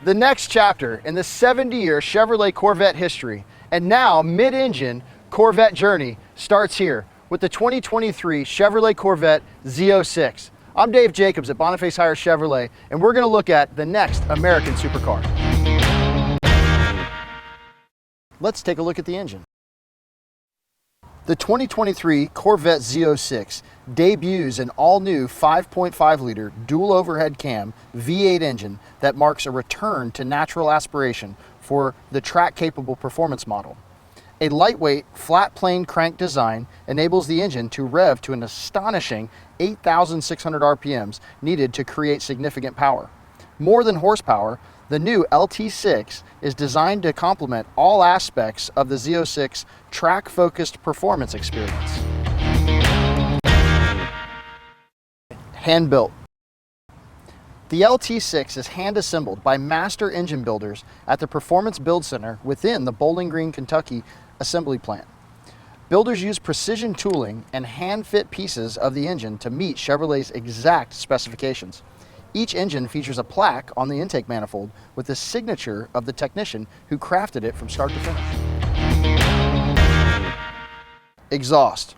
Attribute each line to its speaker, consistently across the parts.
Speaker 1: The next chapter in the 70-year Chevrolet Corvette history and now mid-engine Corvette journey starts here with the 2023 Chevrolet Corvette Z06. I'm Dave Jacobs at Facias Chevrolet, and we're going to look at the next American supercar. Let's take a look at the engine. The 2023 Corvette Z06 debuts an all-new 5.5-liter dual overhead cam V8 engine that marks a return to natural aspiration for the track-capable performance model. A lightweight, flat-plane crank design enables the engine to rev to an astonishing 8,600 RPMs needed to create significant power. More than horsepower, the new LT6 is designed to complement all aspects of the Z06 track-focused performance experience. Hand-built. The LT6 is hand-assembled by master engine builders at the Performance Build Center within the Bowling Green, Kentucky assembly plant. Builders use precision tooling and hand-fit pieces of the engine to meet Chevrolet's exact specifications. Each engine features a plaque on the intake manifold with the signature of the technician who crafted it from start to finish. Exhaust.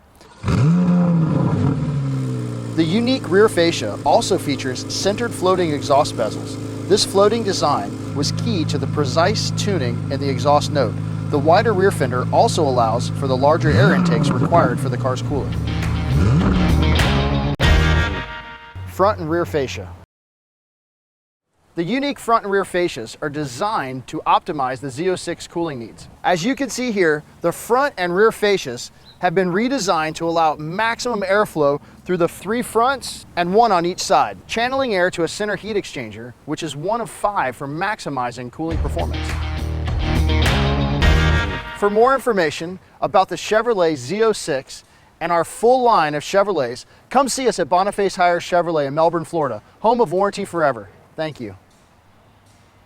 Speaker 1: The unique rear fascia also features centered floating exhaust bezels. This floating design was key to the precise tuning in the exhaust note. The wider rear fender also allows for the larger air intakes required for the car's cooling. Front and rear fascia. The unique front and rear fascias are designed to optimize the Z06 cooling needs. As you can see here, the front and rear fascias have been redesigned to allow maximum airflow through the 3 fronts and 1 on each side, channeling air to a center heat exchanger, which is 1 of 5 for maximizing cooling performance. For more information about the Chevrolet Z06 and our full line of Chevrolets, come see us at Facias Chevrolet in Melbourne, Florida, home of Warranty Forever. Thank you.